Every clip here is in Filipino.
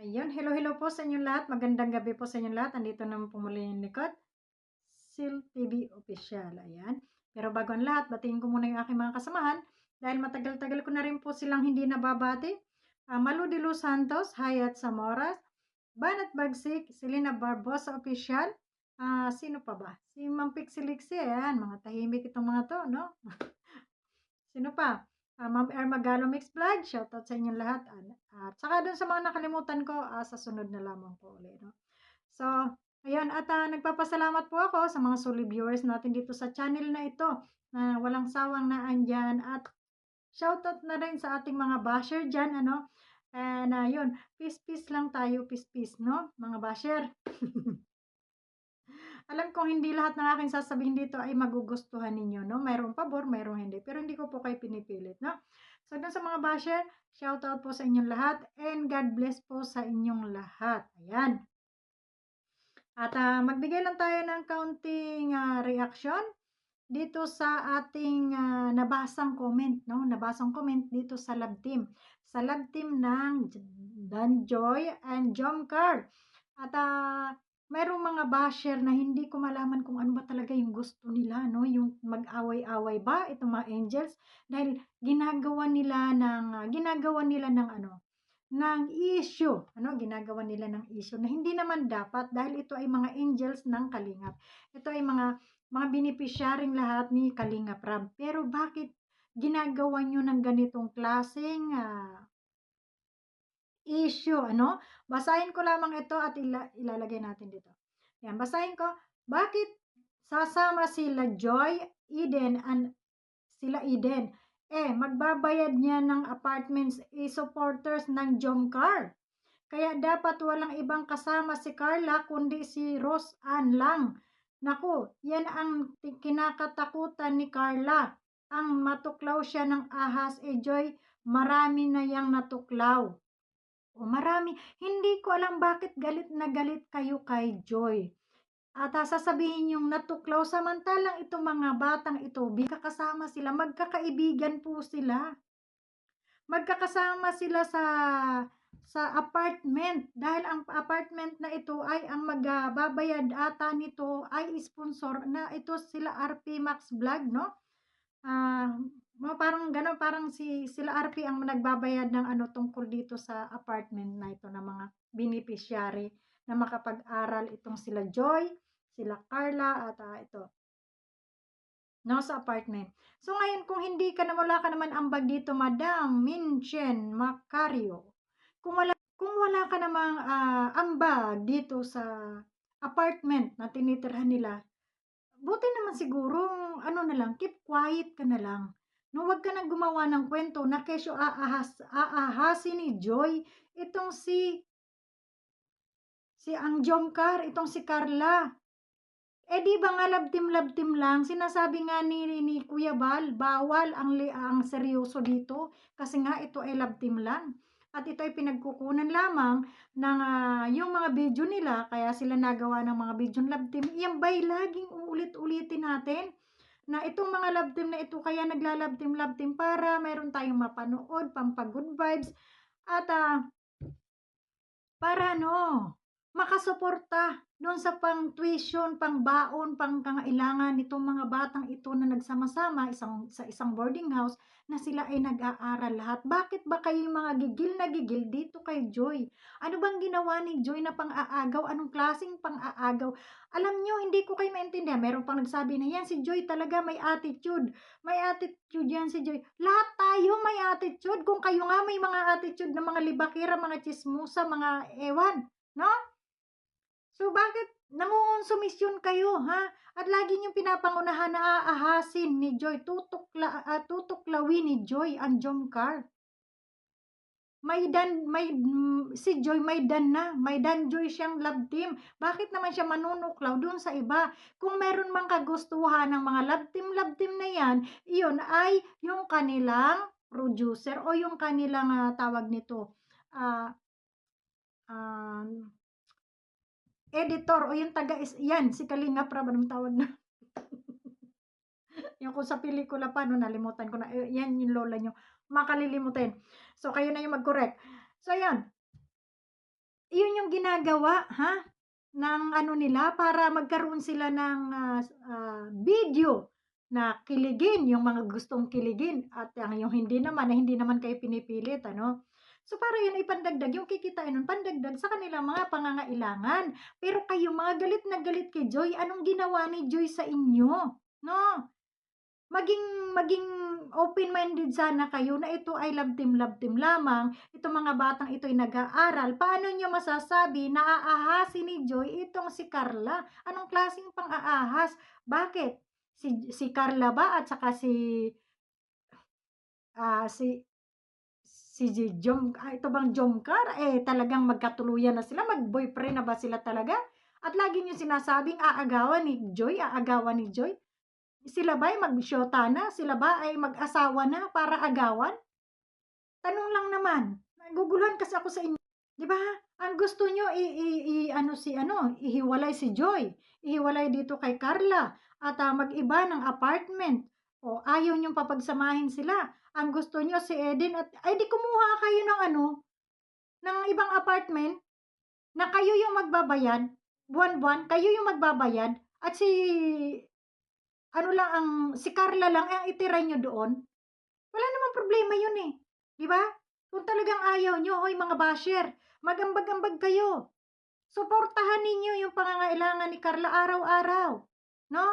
Ayun, hello, hello po sa inyong lahat. Magandang gabi po sa inyong lahat. Andito naman po muli yung likod, Sil TV Official. Ayan. Pero bago ang lahat, batiin ko muna yung aking mga kasamahan dahil matagal-tagal ko na rin po silang hindi nababati. Malu de Los Santos, Hayat Zamora, Banat Bagsik, Selena Barbosa Official. Sino pa ba? Si Ma'am Pixelixie. Ayan, mga tahimik itong mga to, no? Sino pa? Ma'am Irma Galo Mix Vlog, shoutout sa inyong lahat. At saka dun sa mga nakalimutan ko, sa sunod na lamang po ulit. No? So, ayan, at nagpapasalamat po ako sa mga solid viewers natin dito sa channel na ito na walang sawang naandyan. At shoutout na rin sa ating mga basher dyan, ano? And yun, peace-peace lang tayo, peace-peace, no? Mga basher. Alam kong hindi lahat ng aking sasabihin dito ay magugustuhan ninyo, no? Mayroong pabor, mayroong hindi. Pero hindi ko po kayo pinipilit, no? So, dun sa mga basher, shout out po sa inyong lahat and God bless po sa inyong lahat. Ayan. At magbigay lang tayo ng kaunting reaction dito sa ating nabasang comment, no? Nabasang comment dito sa love team. Sa love team ng Danjoy and Jomcar. At mayroong mga basher na hindi ko malaman kung ano ba talaga yung gusto nila, no? Yung mag-away-away ba itong mga angels dahil ginagawa nila ng ano, ng issue, ano? Ginagawa nila ng issue na hindi naman dapat dahil ito ay mga angels ng Kalingap. Ito ay mga beneficiaryong lahat ni Kalingap Rab. Pero bakit ginagawa nyo ng ganitong klaseng issue, ano? Basahin ko lamang ito at ilalagay natin dito. Yan, basahin ko. Bakit sasama sila Joy, Eden, and sila Eden? Magbabayad niya ng apartments, supporters ng Jomcar. Kaya dapat walang ibang kasama si Carla kundi si Rose Ann lang. Naku, yan ang kinakatakutan ni Carla. Ang matuklaw siya ng ahas, Joy, marami na yang natuklaw. O marami, hindi ko alam bakit galit na galit kayo kay Joy. At sasabihin yung natuklaw, samantalang itong mga batang ito, kasama sila, magkakaibigan po sila. Magkakasama sila sa apartment dahil ang apartment na ito ay ang magbabayad ata nito ay sponsor na ito sila RP Max Vlog, no? Parang gano'n, parang sila RP ang nagbabayad ng ano tungkol dito sa apartment na ito ng mga beneficiary na makapag-aral itong sila Joy, sila Carla at ito, no, sa apartment. So ngayon kung hindi ka na wala ka naman ambag dito, Madam Minchen Macario. Kung wala ka namang ambag dito sa apartment na tinitirhan nila, buti naman siguro ano na lang, keep quiet ka na lang. No, wag ka nang gumawa ng kwento na kesyo aahasin ni Joy itong si ang Jomcar, itong si Carla. Di ba nga love team lang, sinasabi nga ni Kuya Bal, bawal ang seryoso dito kasi nga ito ay love team lang. At ito ay pinagkukunan lamang ng yung mga video nila, kaya sila nagawa ng mga video love team. Yan ba'y laging uulit-ulitin natin na itong mga love team na ito, kaya nagla-love team para mayroon tayong mapanood, pampag-good vibes, at para ano, makasuporta doon sa pang-tuition, pang-baon, pangkangailangan nitong mga batang ito na nagsama-sama sa isang boarding house na sila ay nag-aaral lahat. Bakit ba kayo mga gigil na gigil dito kay Joy? Ano bang ginawa ni Joy na pang-aagaw? Anong klaseng pang-aagaw? Alam nyo, hindi ko kayo maintindihan. Meron pang nagsabi na yan, si Joy talaga may attitude. May attitude yan si Joy. Lahat tayo may attitude. Kung kayo nga may mga attitude ng mga libakira, mga chismusa, mga ewan, no? So, bakit nangungonsumisyon kayo, ha? At lagi niyong pinapangunahan na aahasin ni Joy, tutuklawin ni Joy ang Jomcar. Si Joy may dan Joy siyang love team. Bakit naman siya manunuklaw doon sa iba? Kung meron mang kagustuhan ng mga love team na yan, iyon ay yung kanilang producer o yung kanilang tawag nito, ah, um, editor o yung yan, si Kalinga Prab, anong tawag na? Yung kung sa pelikula pa, no, nalimutan ko na, yan yung lola nyo, makalilimutin. So, kayo na yung mag-correct. So, yan. Iyon yung ginagawa, ng ano nila para magkaroon sila ng, video na kiligin yung mga gustong kiligin at ang yung hindi naman kayo pinipilit ano. So, para yun ay pandagdag yung kikitain nun pandagdag sa kanilang mga pangangailangan. Pero kayo mga galit na galit kay Joy, anong ginawa ni Joy sa inyo, 'no? Maging maging open-minded sana kayo na ito ay love team lamang, itong mga batang ito'y nag-aaral. Paano niyo masasabi na aahasin ni Joy itong si Carla? Anong klaseng pang-aahas? Bakit? Si Carla ba at saka ah, si ito bang Jomcar, talagang magkatuluyan na sila, mag-boyfriend na ba sila talaga? At lagi niyong sinasabing aagawan ni Joy. Sila ba ay mag-shota na? Sila ba ay mag-asawa na para agawan? Tanong lang naman. Naguguluhan kasi ako sa inyo. 'Di ba? Ang gusto niyo ano si ano, ihiwalay si Joy, ihiwalay dito kay Carla at, mag-iba ng apartment. O ayaw niyong papagsamahin sila. Ang gusto niyo si Eden at ay 'di kumuha kayo ng ano, ng ibang apartment na kayo yung magbabayad, buwan-buwan, kayo yung magbabayad at si Carla lang ang itira niyo doon. Wala namang problema yun, 'di ba? Kung talagang ayaw niyo, hoy mga basher, mag-ambag-ambag kayo. Suportahan ninyo yung pangangailangan ni Carla araw-araw, 'no?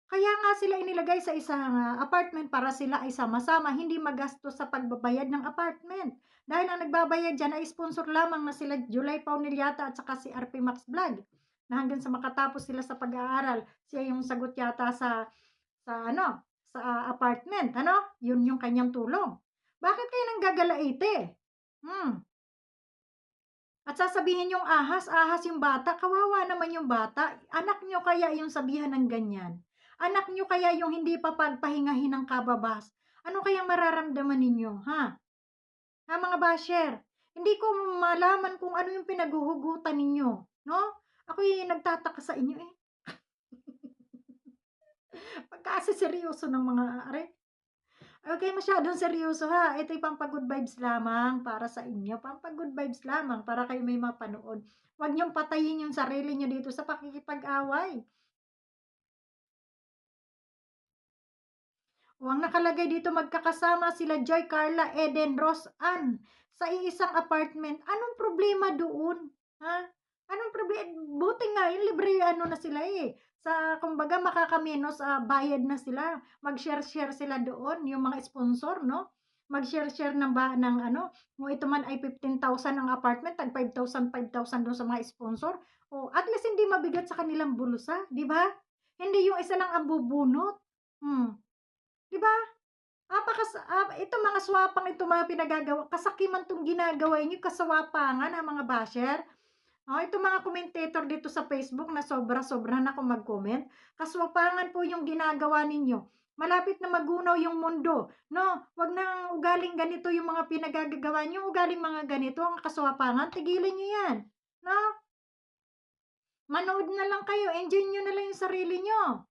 Kaya nga sila inilagay sa isang, apartment para sila ay sama-sama, hindi magastos sa pagbabayad ng apartment. Dahil ang nagbabayad diyan ay sponsor lamang na sila July Pauniliata at saka si RP Max Vlog, na hanggang sa makatapos sila sa pag-aaral, siya yung sagot yata sa apartment ano, yun yung kanyang tulong. Bakit kayo nanggagalaite? Hmm, at sasabihin yung ahas, ahas yung bata, kawawa naman yung bata. Anak niyo kaya yung sabihan ng ganyan? Anak niyo kaya yung hindi pa pagpahingahin ng kababas? Ano kayang mararamdaman ninyo, ha? Ha, mga basher? Hindi ko malaman kung ano yung pinaghuhugutan ninyo, no? Ako'y nagtataka sa inyo, eh. Pagkakaseryoso ng mga okey masyadong seryoso ha, ito'y pampa-good vibes lamang para sa inyo, pampa-good vibes lamang para kayo may mapanood. Huwag niyong patayin yung sarili niyo dito sa pakikipag-away. O ang nakalagay dito magkakasama sila Joy, Carla, Eden, Rose Ann sa iisang apartment. Anong problema doon? Ha? Anong buti nga yung libre ano na sila, sa kumbaga makakaminos, bayad na sila. Mag-share-share sila doon, yung mga sponsor, 'no? Mag-share-share ng ano, kung ito man ay 15,000 ang apartment, tag 5,000 doon sa mga sponsor. O at least hindi mabigat sa kanilang bulsa, 'di ba? Hindi yung isa lang ang bubunot. Hmm. 'Di ba? Itong mga swapang itong mga pinagagawa kasakiman 'tong ginagawa niyo, kasawapangan, mga basher. Itong mga commentator dito sa Facebook na sobra-sobra na kung mag-comment, kaswapangan po yung ginagawa ninyo. Malapit na magunaw yung mundo, 'no? 'Wag ng ugaling ganito yung mga pinagagagawa niyo, ugaling mga ganito ang kaswapangan, tigilan niyo 'yan, 'no? Manood na lang kayo, enjoy niyo na lang yung sarili niyo.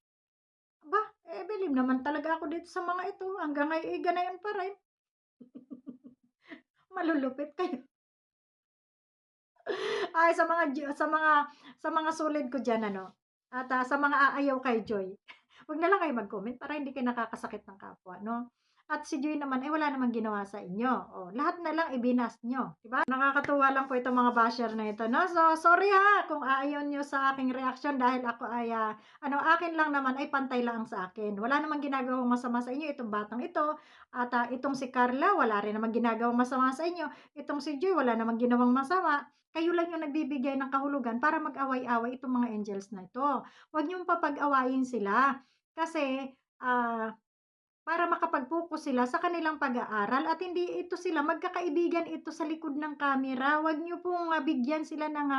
Aba, bilib naman talaga ako dito sa mga ito, hanggang ngayon, ganayon pa rin. Malulupit kayo. Ay sa mga solid ko diyan ano, at, sa mga aayaw kay Joy, 'wag na lang kayo mag-comment para hindi kayo nakakasakit ng kapwa 'no. At si Joy naman, wala namang ginawa sa inyo, lahat na lang ibinas niyo, 'di ba? Nakakatuwa lang po itong mga basher na ito 'no. So, sorry kung aayaw niyo sa aking reaksyon dahil ako ay, akin lang naman ay pantay lang sa akin. Wala namang ginagawang masama sa inyo itong batang ito at, itong si Carla wala rin namang ginagawang masama sa inyo, itong si Joy wala namang ginawang masama. Kayo lang yung nagbibigay ng kahulugan para mag-away-away itong mga angels na ito. Huwag niyong papag-awayin sila kasi, para makapag-focus sila sa kanilang pag-aaral at hindi ito sila magkakaibigan ito sa likod ng camera. Huwag niyo pong, bigyan sila ng,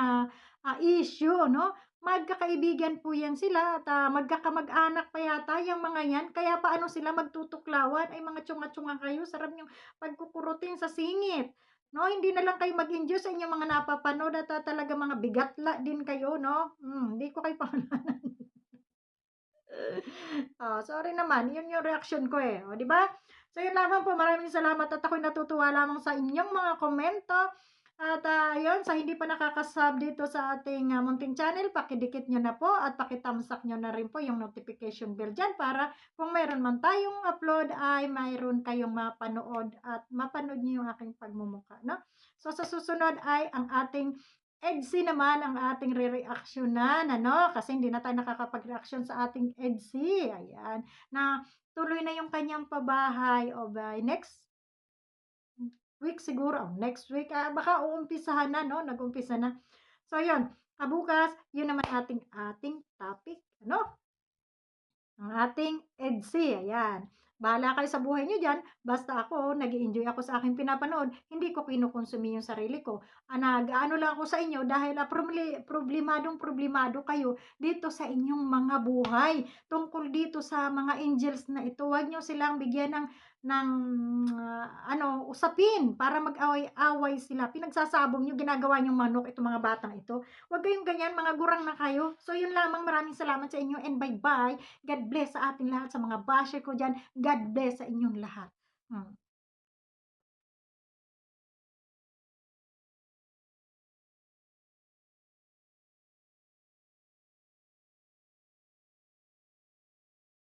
issue 'no. Magkakaibigan po 'yan sila at, magkakamag-anak pa yata yang mga 'yan. Kaya paano sila magtutuklawan, ay mga tsunga-tsunga kayo, sarap niyong pagkukurutin sa singit 'no. Hindi na lang kayo mag-enjoy sa inyong mga napapanood at, talagang mga bigatla din kayo 'no. Hindi ko kayo sorry naman, yun yung reaksyon ko, 'di ba? So, yun lamang po, maraming salamat at ako'y natutuwa lamang sa inyong mga komento At, ayun sa hindi pa nakaka-sub dito sa ating, munting channel, pakidikit niyo na po at paki-thumbs up niyo na rin po yung notification bell diyan para kung meron man tayong upload ay mayroon kayong mapanood at mapanood niyo yung aking pagmumukha 'no. So, sa susunod ay ang ating EDSI naman ang ating re-reaksyonan ano, kasi hindi na tayo nakakapag-reaksyon sa ating EDSI, ayan, na tuloy na yung kanyang pabahay o by next week siguro, next week, baka uumpisahan na 'no, nag-umpisa na. So yun, bukas yun naman ating topic ano, ang ating EDSI, ayan. Bahala kayo sa buhay niyo diyan, basta ako nag-e-enjoy ako sa aking pinapanood, hindi ko kinukonsumi yung sarili ko. Nag-aano lang ako sa inyo dahil, problemadong-problemado kayo dito sa inyong mga buhay, tungkol dito sa mga angels na ito. Huwag niyo silang bigyan ng, usapin para mag-away-away sila. Pinagsasabong niyo, ginagawa niyong manok itong mga batang ito. Huwag kayong ganyan, mga gurang na kayo. So yun lamang, maraming salamat sa inyo and bye-bye. God bless sa ating lahat, sa mga basher ko diyan. God bless sa inyong lahat. Hmm.